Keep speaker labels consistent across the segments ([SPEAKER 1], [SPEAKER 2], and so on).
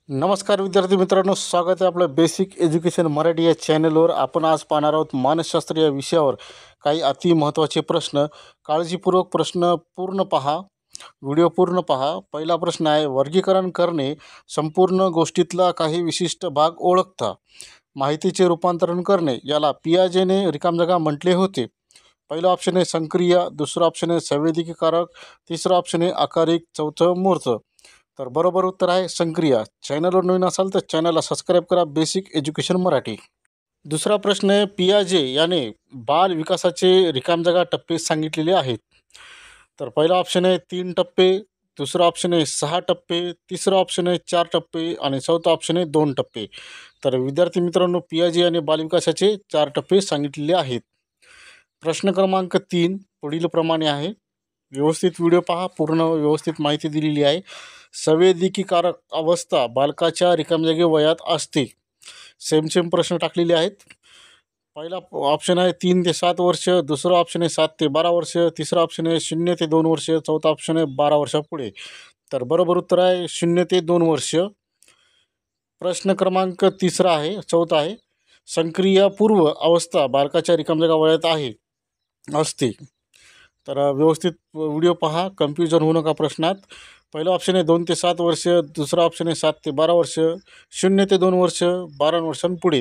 [SPEAKER 1] नमस्कार विद्यार्थी मित्रांनो, स्वागत आहे आपलं बेसिक एज्युकेशन मराठी या चॅनलवर. आपण आज पाहणार आहोत मानसशास्त्र या विषयावर काही अति महत्त्वाचे प्रश्न. काळजीपूर्वक प्रश्न पूर्ण पहा, व्हिडिओ पूर्ण पहा. पहिला प्रश्न आहे, वर्गीकरण करणे, संपूर्ण गोष्टीतला काही विशिष्ट भाग ओळखता. माहितीचे रूपांतरण करणे याला पियाजेने रिकामजागा म्हटले होते. पहिला ऑप्शन आहे संक्रिया, दुसरा ऑप्शन आहे संवेदीकारक, तिसरा ऑप्शन आहे आकारिक, चौथं मूर्त. तर बरोबर उत्तर आहे संक्रिया. चॅनलवर नवीन असाल तर चॅनलला सबस्क्राईब करा, बेसिक एज्युकेशन मराठी. दुसरा प्रश्न आहे, पियाजे याने बाल विकासाचे रिकामजागा टप्पे सांगितलेले आहेत. तर पहिला ऑप्शन आहे 3 टप्पे, दुसरा ऑप्शन आहे 6 टप्पे, तिसरा ऑप्शन आहे 4 टप्पे आणि चौथा ऑप्शन आहे 2 टप्पे. तर विद्यार्थी मित्रांनो, पियाजे याने बालविकासाचे 4 टप्पे सांगितलेले आहेत. प्रश्न क्रमांक 3 पुढीलप्रमाणे आहे. व्यवस्थित व्हिडिओ पहा, पूर्ण व्यवस्थित माहिती दिलेली आहे. संवेदीकारक अवस्था बालकाच्या रिकामजागे वयात असते. सेम प्रश्न टाकलेले आहेत. पहिला ऑप्शन आहे 3 ते 7 वर्ष, दुसरा ऑप्शन आहे 7 ते 12 वर्ष, तिसरा ऑप्शन आहे 0 ते 2 वर्ष, चौथा ऑप्शन आहे 12 वर्षापुढे. तर बरोबर उत्तर आहे 0 ते 2 वर्ष. प्रश्न क्रमांक चौथा आहे, संक्रियापूर्व अवस्था बालकाच्या रिकामजागा वयात असते. तर व्यवस्थित व्हिडिओ पहा, कन्फ्युजन होऊ नका प्रश्नात. पहिलं ऑप्शन आहे 2 ते 7 वर्ष, दुसरा ऑप्शन आहे 7 ते 12 वर्ष, 0 ते 2 वर्ष, 12 वर्षांपुढे.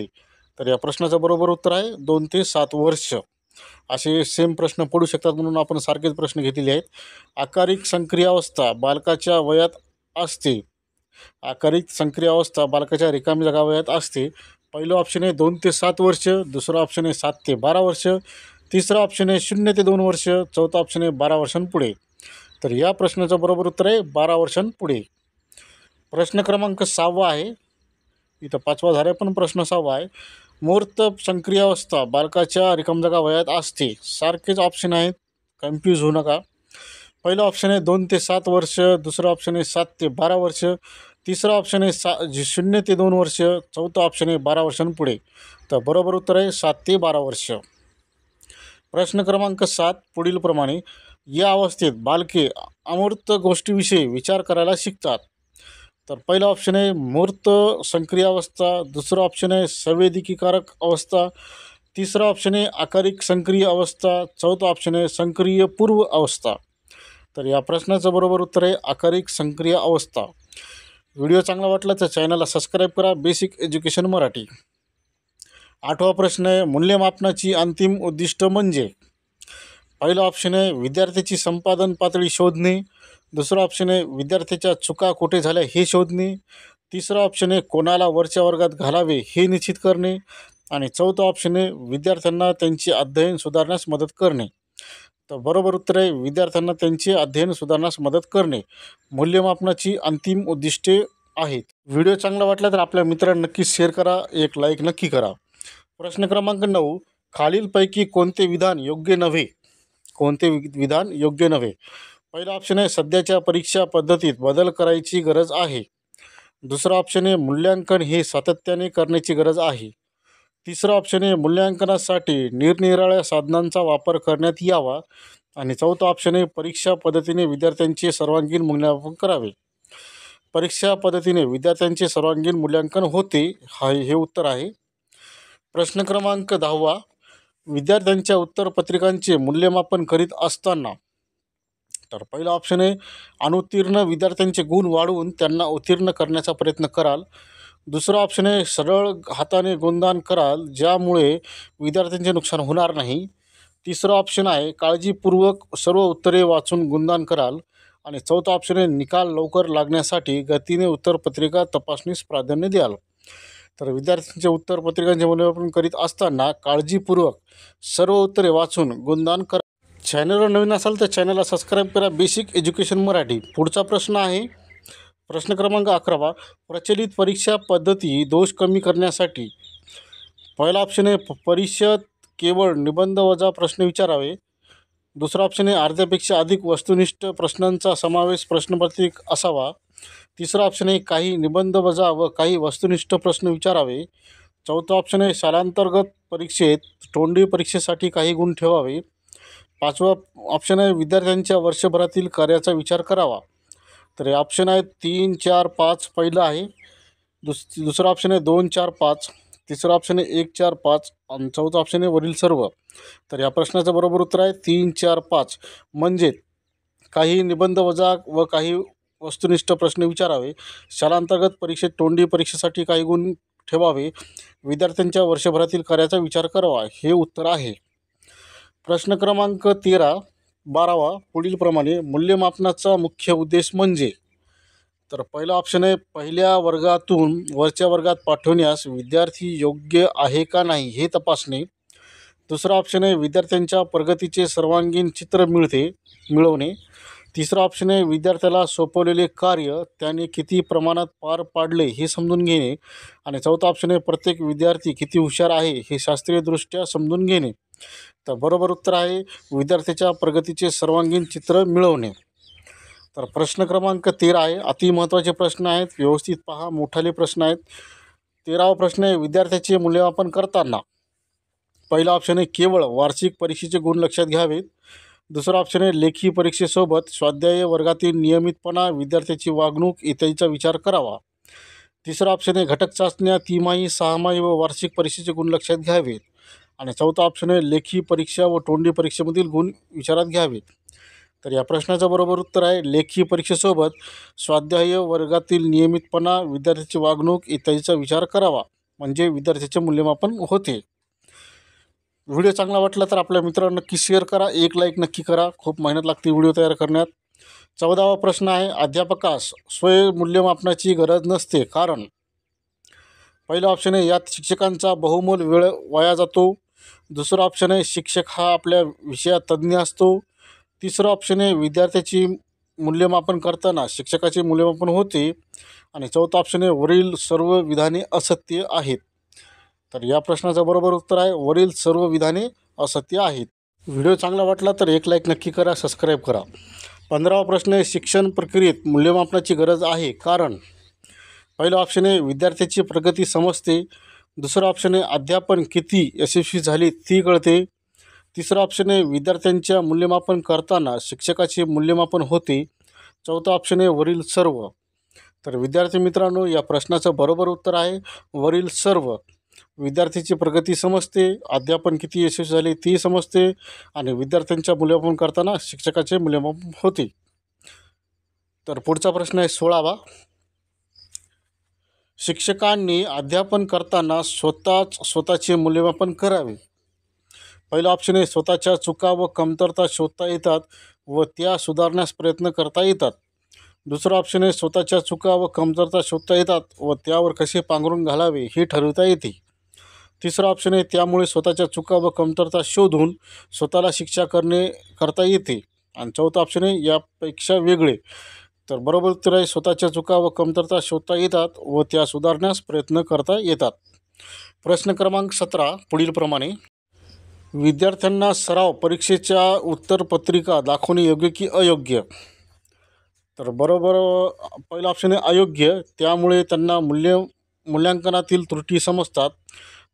[SPEAKER 1] तर या प्रश्नाचं बरोबर उत्तर आहे 2 ते 7 वर्ष. असे सेम प्रश्न पडू शकतात म्हणून आपण सारखेच प्रश्न घेतलेले आहेत. आकारिक संक्रियावस्था बालकाच्या वयात असते. आकारिक संक्रियावस्था बालकाच्या रिकामी जागा वयात असते. पहिलं ऑप्शन आहे 2 ते 7 वर्ष, दुसरं ऑप्शन आहे 7 ते 12 वर्ष, तिसरा ऑप्शन आहे 0 ते 2 वर्ष, चौथा ऑप्शन आहे 12 वर्षांपुढे. तर या प्रश्नाचं बरोबर उत्तर आहे 12 वर्षांपुढे. प्रश्न क्रमांक 6 आहे. इथं 5वा झाला पण प्रश्न 6 आहे. मूर्त संक्रियावस्था बालकाच्या रिकामजागा वयात असते. सारखेच ऑप्शन आहेत, कन्फ्यूज होऊ नका. पहिलं ऑप्शन आहे 2 ते 7 वर्ष, दुसरं ऑप्शन आहे 7 ते 12 वर्ष, तिसरं ऑप्शन आहे 0 ते 2 वर्ष, चौथं ऑप्शन आहे 12 वर्षांपुढे. तर बरोबर उत्तर आहे 7 ते 12 वर्ष. प्रश्न क्रमांक 7 पुढीलप्रमाणे, या अवस्थेत बालके अमूर्त गोष्टीविषयी विचार करायला शिकतात. तर पहिला ऑप्शन आहे मूर्त संक्रियावस्था, दुसरा ऑप्शन आहे संवेदीकारक अवस्था, तिसरा ऑप्शन आहे आकारिक संक्रिय अवस्था, चौथा ऑप्शन आहे संक्रिय पूर्व अवस्था. तर या प्रश्नाचं बरोबर उत्तर आहे आकारिक संक्रिय अवस्था. व्हिडिओ चांगला वाटला तर चॅनलला सबस्क्राईब करा, बेसिक एज्युकेशन मराठी. 8वा प्रश्न आहे, मूल्यमापनाची अंतिम उद्दिष्ट म्हणजे. पहिलं ऑप्शन आहे विद्यार्थ्याची संपादन पातळी शोधणे, दुसरं ऑप्शन आहे विद्यार्थ्याच्या चुका कुठे झाल्या हे शोधणे, तिसरं ऑप्शन आहे कोणाला वरच्या वर्गात घालावे हे निश्चित करणे आणि चौथं ऑप्शन आहे विद्यार्थ्यांना त्यांचे अध्ययन सुधारण्यास मदत करणे. तर बरोबर उत्तर आहे विद्यार्थ्यांना त्यांचे अध्ययन सुधारण्यास मदत करणे. मूल्यमापनाची अंतिम उद्दिष्टे आहेत. व्हिडिओ चांगला वाटला तर आपल्या मित्रांना नक्की शेअर करा, एक लाईक नक्की करा. प्रश्न क्रमांक 9, खालीलपैकी कोणते विधान योग्य नव्हे? कोणते विधान योग्य नव्हे? पहिला ऑप्शन आहे सध्याच्या परीक्षा पद्धतीत बदल करायची गरज आहे. दुसरा ऑप्शन आहे मूल्यांकन हे सातत्याने करण्याची गरज आहे. तिसरा ऑप्शन आहे मूल्यांकनासाठी निरनिराळ्या साधनांचा वापर करण्यात यावा आणि चौथा ऑप्शन आहे परीक्षा पद्धतीने विद्यार्थ्यांचे सर्वांगीण मूल्यांकन करावे. परीक्षा पद्धतीने विद्यार्थ्यांचे सर्वांगीण मूल्यांकन होते, हे उत्तर आहे. प्रश्न क्रमांक 10, विद्यार्थ्यांच्या उत्तरपत्रिकांचे मूल्यमापन करीत असताना. तर पहिला ऑप्शन आहे अनुत्तीर्ण विद्यार्थ्यांचे गुण वाढवून त्यांना उत्तीर्ण करण्याचा प्रयत्न कराल. दुसरा ऑप्शन आहे सरळ हाताने गुणदान कराल, ज्यामुळे विद्यार्थ्यांचे नुकसान होणार नाही. तिसरा ऑप्शन आहे काळजीपूर्वक सर्व उत्तरे वाचून गुणदान कराल आणि चौथा ऑप्शन आहे निकाल लवकर लागण्यासाठी गतीने उत्तरपत्रिका तपासणीस प्राधान्य द्याल. तर विद्यार्थ्यांच्या उत्तरपत्रिकांचे मूल्यमापन करीत असताना काळजीपूर्वक सर्व उत्तरे वाचून गुणदान करा. चॅनलवर नवीन असाल तर चॅनलला सबस्क्राईब करा, बेसिक एज्युकेशन मराठी. पुढचा प्रश्न आहे प्रश्न क्रमांक 11, प्रचलित परीक्षा पद्धती दोष कमी करण्यासाठी. पहिला ऑप्शन आहे परीक्षेत केवळ निबंध वजा प्रश्न विचारावे. दुसरा ऑप्शन आहे अर्ध्यापेक्षा अधिक वस्तुनिष्ठ प्रश्नांचा समावेश प्रश्नपत्रिक असावा. तिसरा ऑप्शन आहे काही निबंध वजा व काही वस्तुनिष्ठ प्रश्न विचारावे. चौथा ऑप्शन आहे शालांतर्गत परीक्षेत तोंडी परीक्षेसाठी काही गुण ठेवावे. 5वा ऑप्शन आहे विद्यार्थ्यांच्या वर्षभरातील कार्याचा विचार करावा. तर हे ऑप्शन आहेत 3, 4, 5. पहिलं आहे दुसरा ऑप्शन आहे 2, 4, 5. तिसरा ऑप्शन आहे 1, 4, 5 आणि चौथा ऑप्शन आहे वरील सर्व. तर या प्रश्नाचं बरोबर उत्तर आहे 3, 4, 5. म्हणजे काही निबंध वजा व काही वस्तुनिष्ठ प्रश्न विचारावे, शालांतर्गत परीक्षेत तोंडी परीक्षेसाठी काही गुण ठेवावे, विद्यार्थ्यांच्या वर्षभरातील कार्याचा विचार करावा, हे उत्तर आहे. प्रश्न क्रमांक 12 पुढीलप्रमाणे मूल्यमापनाचा मुख्य उद्देश म्हणजे. तर पहिला ऑप्शन आहे पहिल्या वर्गातून वरच्या वर्गात पाठवण्यास विद्यार्थी योग्य आहे का नाही हे तपासणे. दुसरा ऑप्शन आहे विद्यार्थ्यांच्या प्रगतीचे सर्वांगीण चित्र मिळवणे. तिसरा ऑप्शन आहे विद्यार्थ्याला सोपवलेले कार्य त्याने किती प्रमाणात पार पाडले हे समजून घेणे. आणि चौथा ऑप्शन आहे प्रत्येक विद्यार्थी किती हुशार आहे हे शास्त्रीयदृष्ट्या समजून घेणे. तर बरोबर उत्तर आहे विद्यार्थ्याच्या प्रगतीचे सर्वांगीण चित्र मिळवणे. तर प्रश्न क्रमांक 13 आहे. अति महत्त्वाचे प्रश्न आहेत, व्यवस्थित पहा, मोठाले प्रश्न आहेत. 13वा प्रश्न आहे विद्यार्थ्याचे मूल्यमापन करताना. पहिला ऑप्शन आहे केवळ वार्षिक परीक्षेचे गुण लक्षात घ्यावेत. दुसरा ऑप्शन आहे लेखी परीक्षेसोबत स्वाध्याय वर्गातील नियमितपणा, विद्यार्थ्याची वागणूक इत्यादीचा विचार करावा. तिसरा ऑप्शन आहे घटक चाचण्या, तिमाही, सहामाही व वार्षिक परीक्षेचे गुण लक्षात घ्यावेत. आणि चौथा ऑप्शन आहे लेखी परीक्षा व तोंडी परीक्षेमधील गुण विचारात घ्यावेत. तर या प्रश्नाचं बरोबर उत्तर आहे लेखी परीक्षेसोबत स्वाध्याय वर्गातील नियमितपणा, विद्यार्थ्याची वागणूक इत्यादीचा विचार करावा, म्हणजे विद्यार्थ्याचे मूल्यमापन होते. व्हिडिओ चांगला वाटला तर आपल्या मित्रांना नक्की शेअर करा, एक लाईक नक्की करा. खूप मेहनत लागते व्हिडिओ तयार करण्यात. 14वा प्रश्न आहे अध्यापकास स्वयंमूल्यमापनाची गरज नसते कारण. पहिला ऑप्शन आहे यात शिक्षकांचा बहुमोल वेळ वाया जातो. दुसरा ऑप्शन आहे शिक्षक हा आपल्या विषयात तज्ज्ञ असतो. तिसरं ऑप्शन आहे विद्यार्थ्याची मूल्यमापन करताना शिक्षकाचे मूल्यमापन होते. आणि चौथा ऑप्शन आहे वरील सर्व विधाने असत्य आहेत. तर या प्रश्नाचं बरोबर उत्तर आहे वरील सर्व विधाने असत्य आहेत. व्हिडिओ चांगला वाटला तर एक लाईक नक्की करा, सबस्क्राईब करा. 15वा प्रश्न आहे शिक्षण प्रक्रियेत मूल्यमापनाची गरज आहे कारण. पहिला ऑप्शन आहे विद्यार्थ्याची प्रगती समजते. दुसरा ऑप्शन आहे अध्यापन किती यशस्वी झाली ती कळते. तिसरा ऑप्शन आहे विद्यार्थ्यांच्या मूल्यमापन करताना शिक्षकाचे मूल्यमापन होते. चौथा ऑप्शन आहे वरील सर्व. तर विद्यार्थी मित्रांनो या प्रश्नाचं बरोबर उत्तर आहे वरील सर्व. विद्यार्थ्याची प्रगती समजते, अध्यापन किती यशस्वी झाले ती समजते आणि विद्यार्थ्यांच्या मूल्यमापन करताना शिक्षकाचे मूल्यमापन होते. तर पुढचा प्रश्न आहे 16वा. शिक्षकांनी अध्यापन करताना स्वतःचे मूल्यमापन करावे. पहिला ऑप्शन आहे स्वतःच्या चुका व कमतरता शोधता येतात व त्या सुधारण्यास प्रयत्न करता येतात. दुसरा ऑप्शन आहे स्वतःच्या चुका व कमतरता शोधता येतात व त्यावर कसे पांघरून घालावे हे ठरवता येते. तिसरा ऑप्शन आहे त्यामुळे स्वतःच्या चुका व कमतरता शोधून स्वतःला शिक्षा करता येते. आणि चौथा ऑप्शन आहे यापेक्षा वेगळे. तर बरोबर उत्तर आहे स्वतःच्या चुका व कमतरता शोधता येतात व त्या सुधारण्यास प्रयत्न करता येतात. प्रश्न क्रमांक 17 पुढीलप्रमाणे. विद्यार्थ्यांना सराव परीक्षेच्या उत्तरपत्रिका दाखवणे योग्य की अयोग्य. तर बरोबर पहिला ऑप्शन आहे अयोग्य, त्यामुळे त्यांना मूल्यांकनातील त्रुटी समजतात.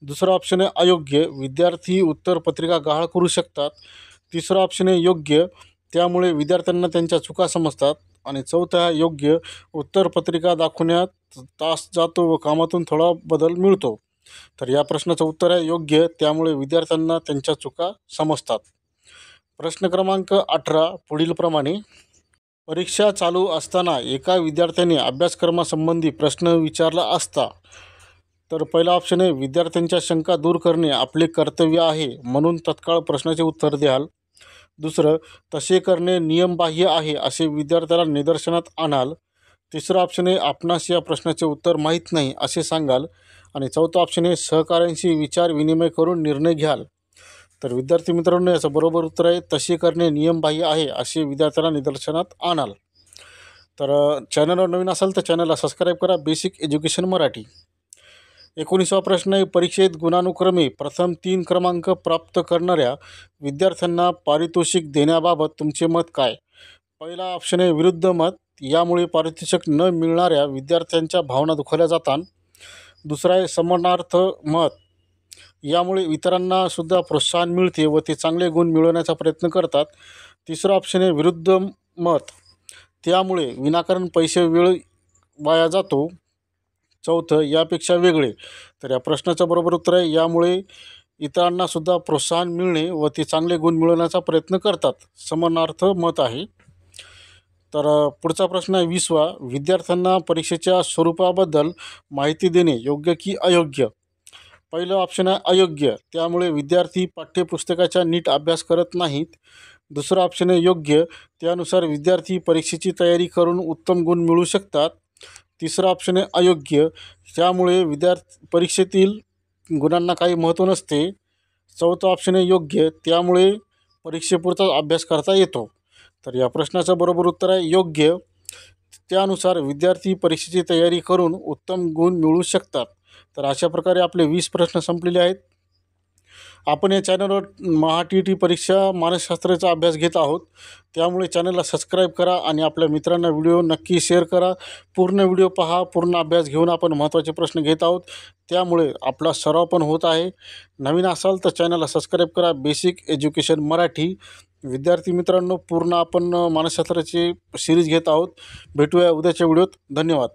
[SPEAKER 1] दुसरा ऑप्शन आहे अयोग्य, विद्यार्थी उत्तरपत्रिका गहाळ करू शकतात. तिसरा ऑप्शन आहे योग्य, त्यामुळे विद्यार्थ्यांना त्यांच्या चुका समजतात. आणि चौथा योग्य, उत्तरपत्रिका दाखवण्यात तास जातो व कामातून थोडा बदल मिळतो. तर या प्रश्नाचं उत्तर आहे योग्य, त्यामुळे विद्यार्थ्यांना त्यांच्या चुका समजतात. प्रश्न क्रमांक 18 पुढीलप्रमाणे. परीक्षा चालू असताना एका विद्यार्थ्याने अभ्यासक्रमासंबंधी प्रश्न विचारला असता. तर पहिला ऑप्शन आहे विद्यार्थ्यांच्या शंका दूर करणे आपले कर्तव्य आहे म्हणून तत्काळ प्रश्नाचे उत्तर द्याल. दुसरं, तसे करणे नियमबाह्य आहे असे विद्यार्थ्याला निदर्शनात आणाल. तिसरं ऑप्शन आहे आपणास या प्रश्नाचे उत्तर माहीत नाही असे सांगाल. आणि चौथा ऑप्शन आहे सहकाऱ्यांशी विचार विनिमय करून निर्णय घ्याल. तर विद्यार्थी मित्रांनो याचं बरोबर उत्तर आहे तसे करणे नियमबाह्य आहे असे विद्यार्थ्याला निदर्शनात आणाल. तर चॅनलवर नवीन असाल तर चॅनलला सबस्क्राईब करा. Basic education Marathi. 19वा प्रश्न आहे परीक्षेत गुणानुक्रमे प्रथम 3 क्रमांक प्राप्त करणाऱ्या विद्यार्थ्यांना पारितोषिक देण्याबाबत तुमचे मत काय. पहिला ऑप्शन आहे विरुद्ध मत, यामुळे पारितोषिक न मिळणाऱ्या विद्यार्थ्यांच्या भावना दुखावल्या जातात. दुसरा आहे समानार्थ मत, यामुळे इतरांना सुद्धा प्रोत्साहन मिळते व ते चांगले गुण मिळवण्याचा प्रयत्न करतात. तिसरं ऑप्शन आहे विरुद्ध मत, त्यामुळे विनाकारण पैसे वेळ वाया जातो. चौथं, यापेक्षा वेगळे. तर या प्रश्नाचं बरोबर उत्तर आहे यामुळे इतरांनासुद्धा प्रोत्साहन मिळणे व ते चांगले गुण मिळवण्याचा प्रयत्न करतात. समानार्थ मत आहे. तर पुढचा प्रश्न आहे 20वा. विद्यार्थ्यांना परीक्षेच्या स्वरूपाबद्दल माहिती देणे योग्य की अयोग्य? पहिलं ऑप्शन आहे अयोग्य. त्यामुळे विद्यार्थी पाठ्यपुस्तकाचा नीट अभ्यास करत नाहीत. दुसरं ऑप्शन आहे योग्य. त्यानुसार विद्यार्थी परीक्षेची तयारी करून उत्तम गुण मिळवू शकतात. तिसरं ऑप्शन आहे अयोग्य. त्यामुळे परीक्षेतील गुणांना काही महत्त्व नसते. चौथं ऑप्शन आहे योग्य. त्यामुळे परीक्षेपुरताच अभ्यास करता येतो. तर या प्रश्नाचं बरोबर उत्तर आहे योग्य. त्यानुसार विद्यार्थी परीक्षेची तयारी करून उत्तम गुण मिळवू शकतात. तर अशा प्रकारे आपले 20 प्रश्न संपलेले आहेत. आपण या चॅनलवर महा-टी-ई-टी परीक्षा मानसशास्त्राचा अभ्यास घेत आहोत. त्यामुळे चॅनलला सबस्क्राईब करा आणि आपल्या मित्रांना व्हिडिओ नक्की शेअर करा. पूर्ण व्हिडिओ पहा. पूर्ण अभ्यास घेऊन आपण महत्त्वाचे प्रश्न घेत आहोत. त्यामुळे आपला सराव पण होत आहे. नवीन असाल तर चॅनलला सबस्क्राईब करा. Basic education Marathi. विद्यार्थी मित्रांनो, पूर्ण आपण मानसशास्त्राची सिरीज घेत आहोत. भेटूया उद्याच्या व्हिडिओत. धन्यवाद.